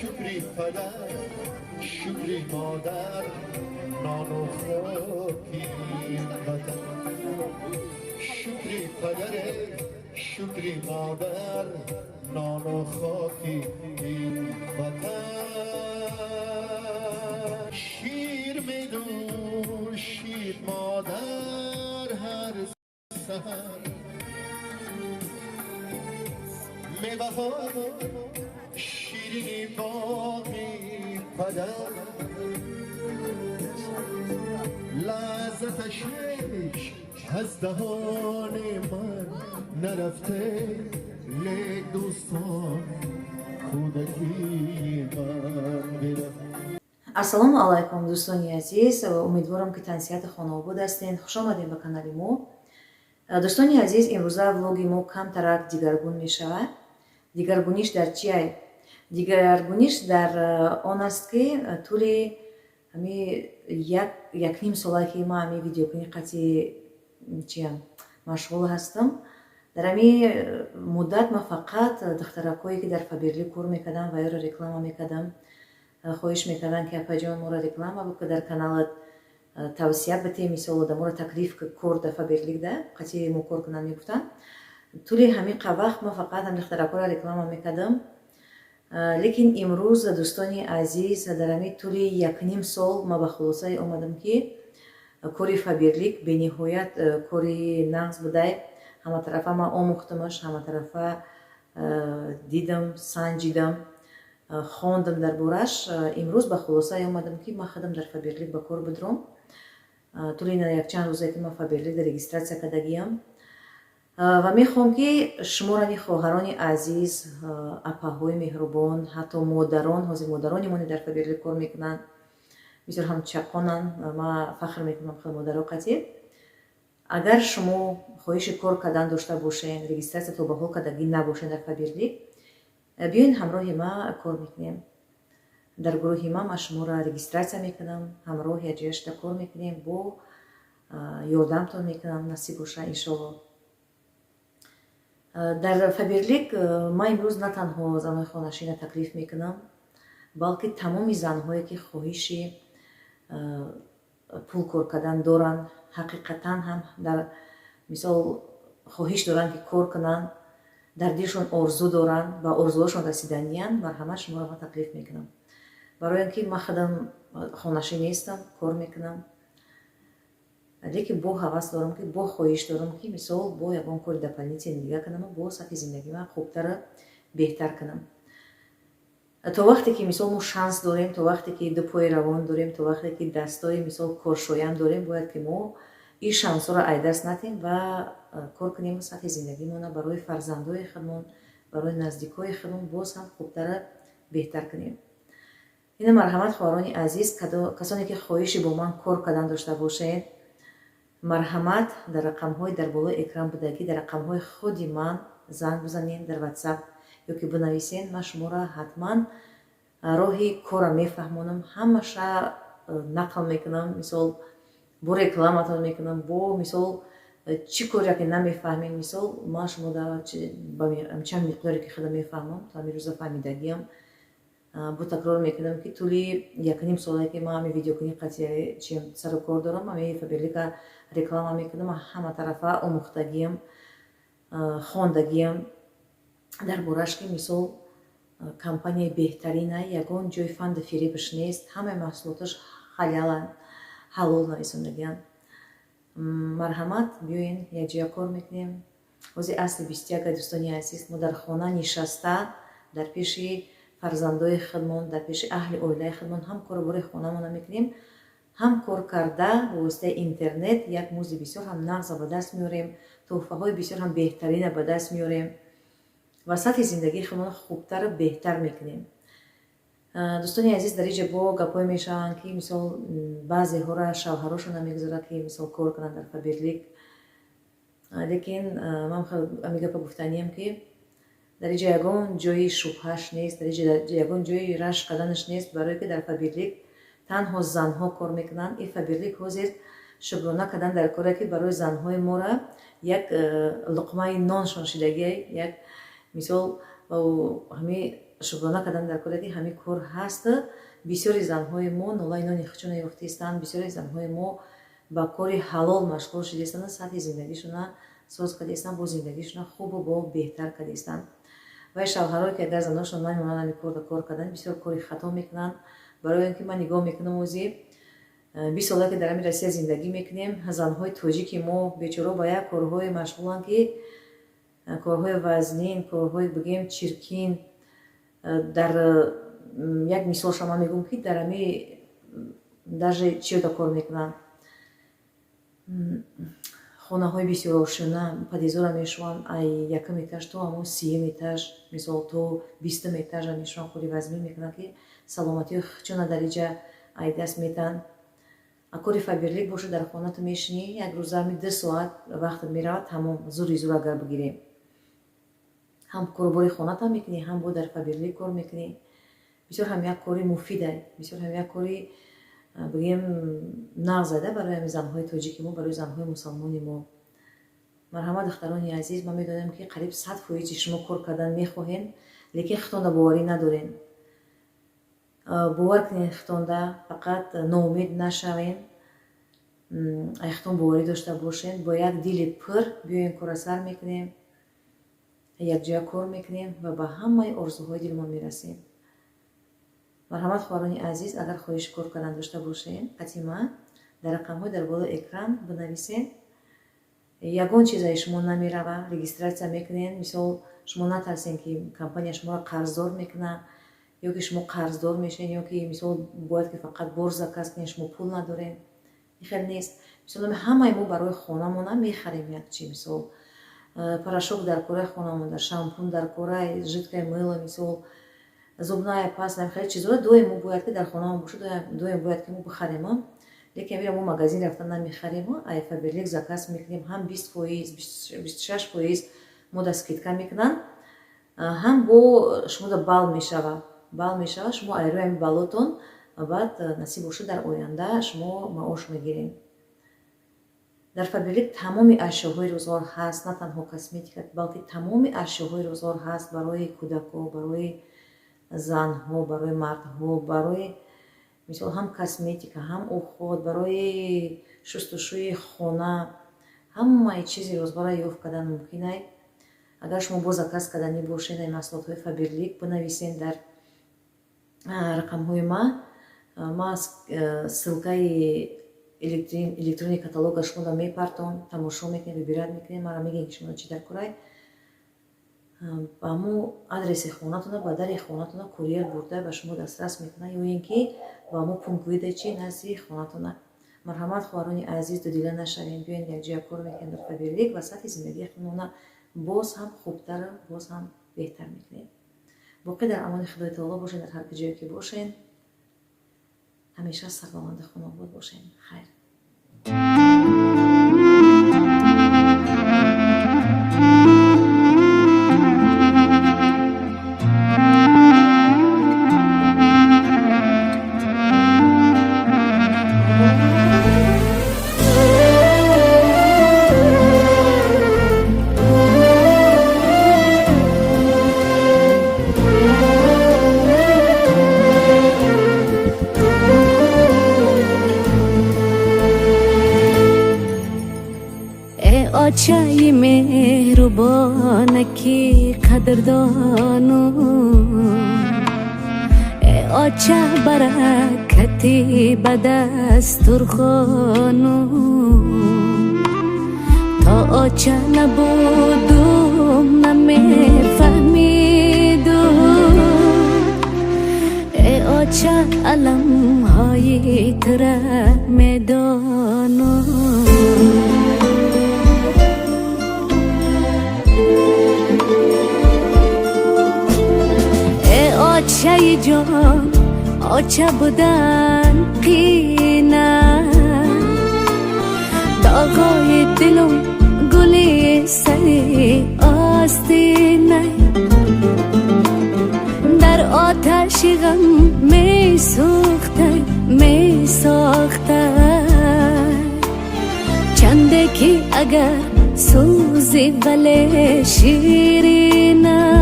شکری پدر شکری مادر نان و خاکی وطن شکری پدر شکری مادر نان و خاکی این وطن شیر میدون شیر مادر هر سحر میوه ها شیرینی باقی پدر لذتش از دهان من نرفته لیک دوستان کودکی من برفته. ассалому алайкум дӯстони азиз, умедворам ки тансиҳати хонавод ҳастед. хуш омадед ба канали мо. дӯстони азиз, имрӯза влоги мо камтарак дигаргун мешавад. дигаргуниш дар чие? дигаргуниш дар он аст ки тӯли якним солае ки ман ҳами видеокунӣ қатъи чиям машғул ҳастам. дар ҳами муддат ман фақат духтаракҳое ки дар фаберли кор мекардам ва ёро реклама мекардам, хоҳиш мекардам ки апаҷон моро реклама бикун дар каналат тавсия бите, мисол одаморо таклиф кор дар фаберлик да қатъи мо кор кунам мегуфтам. тӯли ҳамин вақт ман фақат ҳам духтаракҳоро реклама мекардам. лекин имрӯз дӯстони азиз, дар ҳамин тӯли якним сол ман ба хулосае омадам ки кори фаберлик бениҳоят кори нағз будай. ҳаматарафа ман омӯхтамаш, ҳаматарафа дидам, санҷидам, хондам дар бораш. имрӯз ба хулосае омадам ки ман худам дар фаберлик ба кор бидурам. тӯли якчанд рӯзе ки ман фаберлик дар регистратсия кардагиам ва мехоҳам ки шуморо хоҳарони азиз, апаҳои меҳрубон, ҳатто модарон, ҳозир модаронимоне дар фаберлик кор мекунанд, бисёр ҳам чақонанд. ман фахр мекунам хеле модаро қатъи. агар шумо хоҳиши кор кардан дошта бошед, регистратсия то ба ҳол кардагӣ набошед дар фаберлик, биёин ҳамроҳи ман кор мекунем. дар гурӯҳи ман шуморо регистратсия мекунам, ҳамроҳи аҷияшда кор мекунем, бо ёрдамтон мекунам, насиб боша иншолло. дар фаберлик ман имрӯз на танҳо занҳои хонашина таклиф мекунам, балки тамоми занҳое ки хоҳиши пул кор кардан доранд, ҳақиқатан ҳам дар мисол хоҳиш доранд ки кор кунанд, дар дилшон орзу доранд, ба орзуҳошон расиданиянд, марҳамат шуморо ман таклиф мекунам. барои ин ки ман худам хонашин нестам, кор мекунам, лекин бо ҳавас дорам ки бо хоҳиш дорам ки мисол бо ягон кори дар больницаи дига кунам, бо сатҳи зиндагӣ ман хубтару беҳтар кунам. то вақте ки мисол мо шанс дорем, то вақте ки ду пои равон дорем, то вақте ки дастои мисол коршоям дорем, бояд ки мо ин шансҳоро айдаст натем ва кор кунем сатҳи зиндагимона барои фарзандои худмон, барои наздикои худмон боз ҳам хубтару беҳтар кунем. ина марҳамат хоҳарони азиз, касоне ки хоҳиши бо ман кор кардан дошта бошед, марҳамат дар рақамҳои дар болои экран будагӣ, дар рақамҳои худи ман занг бизанед, дар ватсап ё ки бинависед. ман шуморо ҳатман роҳи кора мефаҳмонам, ҳамаша нақл мекунам, мисол бо рекламатон мекунам, бо мисол чӣ коре ки намефаҳмем, мисол ман шуморо чанд миқдоре ки худам мефаҳмам, то ҳамин рӯза фаҳмидагиам бо такрор мекунам ки тӯли якним солае ки ман ҳамин видеокунӣ қатъи сару кор дорам, ҳамин фаберлика реклама мекунам, ҳаматарафа омӯхтагиам, хондагиам дар бораш ки мисол компанияи беҳтарина, ягон ҷои фанду фиребаш нест, ҳамаи маҳсулоташ ҳалол нависондагианд. марҳамат, биёин якҷоя кор мекунем. ҳозир асли 21 дӯстони азиз, мо дар хона нишаста дар пеши фарзандои худмон, дар пеши аҳли оилаи худмон ҳам кору бори хонамона мекунем, ҳам кор карда бо воситаи интернет як музди бисёр ҳам нағза ба даст меорем, тӯҳфаҳои бисёр ҳам беҳтарина ба даст меорем ва сатҳи зиндагии худмон хубтару беҳтар мекунем. дӯстони азиз, дар инҷа бо гапҳое мешаванд ки мисол баъзеҳоро шавҳарошон намегузорад ки мисол кор кунанд дар фаберлик, лекин ман ҳамин гапа гуфтаниям ки дар инҷа ягон ҷои шубҳаш нест, дар инҷа ягон ҷои рашк карданаш нест, барое ки дар фаберлик танҳо занҳо кор мекунанд. ин фаберлик ҳозир шукрона кардан дар коре ки барои занҳои моро як луқмаи нон шоншидагӣ, як мисол ҳамин шукрона кардан дар кори ҳамин кор ҳаст. бисёри занҳои мо нола ино нихчона ёфтаистанд, бисёри занҳои мо ба кори ҳалол машғул шудаистанд, сатҳи зиндагишона соз кардистанд, бо зиндагишона хубу бо беҳтар кардистанд. вай шавҳарое ки агар заношон намемонанд ҳамин корда кор кардан, бисёр кори хато мекунанд. барои он ки ман нигоҳ мекунам озӣ 20 сола ки дар ҳамин Россия зиндагӣ мекунем, занҳои тоҷики мо бечоро ба як корҳое машғуланд ки корҳои вазнин, корҳои бигем чиркин. дар як мисолша ман мегӯям ки дар ҳами даже чиёда кор мекунанд, хонаҳои бисёр ошёна падизора мешаванд, ай якум этаж то ҳамон 30 этаж, мисол то 20 этажа мешаванд, кори вазмин мекунанд ки саломатиҳои чуна дариҷа ай даст метан. А кори фаберлик боша дар хона ту мешинӣ, як рӯза ҳами 2 соат вақтат меравад, тамом зури зур агар бигирем. ҳам корбори хонатам мекунӣ, ҳам бо дар фаберлик кор мекунӣ. бисёр ҳам як кори муфид ай, бисёр ҳам як кори бигем нағзада барои ҳами занҳои тоҷики мо, барои занҳои мусалмони мо. марҳамат духтарони азиз, ман медонам ки қариб 100% шумо кор кардан мехоҳем, лекин хитонда боварӣ надорем. бовар кунед хитонда, фақат ноумед нашавем. ай хитон боварӣ дошта бошед, бо як дили пур биёем кора сар мекунем, якҷоя кор мекунем ва ба ҳамаи орзуҳои дилмон мерасем. марҳамат хоҳарони азиз, агар хоҳиши кор кардан дошта бошед, қатъиман дар рақамҳои дар болои экран бинависед. ягон чиз аз шумо намерава, регистратсия мекунед. мисол шумо натарсед ки компания шуморо қарздор мекунад, ё ки шумо қарздор мешед, ё ки мисол бояд ки фақат бор заказ кунед, шумо пул надоред. ихел нест. мисол ҳамаи мо барои хонамона мехарем як чи, мисол порошок дар кораи хонамон, шампун дар кораи жидкои мыло, мисол зубная паста, хеле чизҳоро доим мо бояд ки дар хонамон бошад, доим бояд ки мо бихарем. лекин амира мо магазин рафта намехарем, ай фаберлик заказ мекунем, ҳам 20%, 26% мода скидка мекунанд, ҳам бо шумода бал мешава. бал мешава, шумо айрои ҳами балотон баъд насиб бошад дар оянда шумо маош мегирем. дар фаберлик тамоми ашёҳои рӯзгор ҳаст, на танҳо косметика, балки тамоми ашёҳои рӯзгор ҳаст барои кӯдакҳо, барои занҳо, барои мардҳо, барои мисол ҳам косметика, ҳам уход, барои шустушӯи хона, ҳамаи чизи рӯзгора ёфт кардан мумкин ай. агар шумо бо заказ карданӣ бошед ай маҳсулотҳои фаберлик, бинависед дар рақамҳои ман ссилкаи электронии каталога шумода мепартом, тамошо мекунед, вибират мекунед, мара мегӯем ки шумо чӣ дар корай. ба ҳамун адреси хонатона, ба дари хонатона курьер бурда ба шумо дастрас мекунад, ё ин ки ба ҳамун пункт выдачи назди хонатона. марҳамат хоҳарони азиз, дудила нашавем, биёед якҷоя кор мекунем дар фаберлик ва сатҳи зиндагии худмона боз ҳам хубтар, боз ҳам беҳтар мекунем. боқӣ дар амони худои таоло бошед, дар ҳар ҷое ки бошед, ҳамеша сарбаланду хунобод бошед. хайр. آچه مهربانکی قدردانو آچه برکتی به دسترخوانو تا آچه نبودم نمیفهمیدم آچه علمهای تره میدانو آچه جان آچه بودن قینه داغای دلم گلی سری آستینه در آتش غم می سوخته چنده که اگر سوزی ولی شیرینه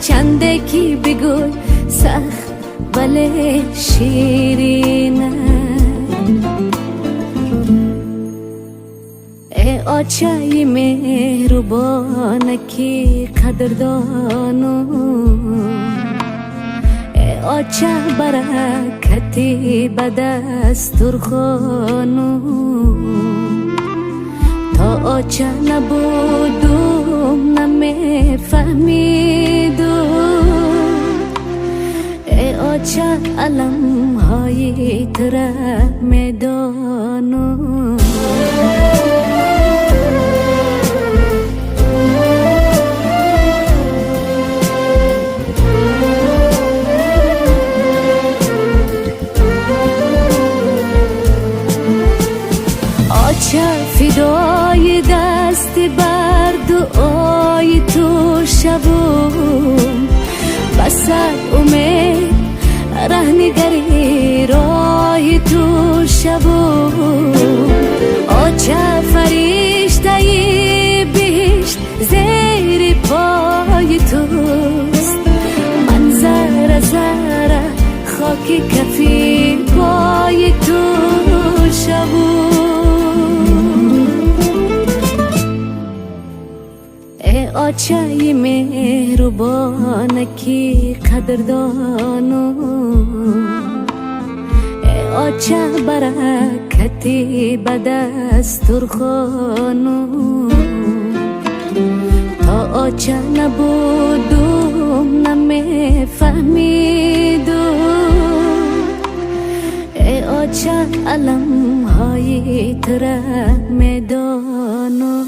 چنده کی بگوی سخت ولی شیرینه ای آچه مهربانه کی قدردانو ای آچه برکتی به دسترخوانو تا آچه نبودم نمیفهمیدم ای آچه علم های تره میدانم آچه فدای دست بر دعای تو شبم بسد امید رهنگری راه تو شبم آچه فرشته بهشت زیر پای توست من ذره ذره خاکی کفی پای تو شبم ای آچه مهربانه کی قدردانو ای آچه برکتی به دسترخوانو تا آچه نبودم نمیفهمیدم ای آچه علم های تره میدانم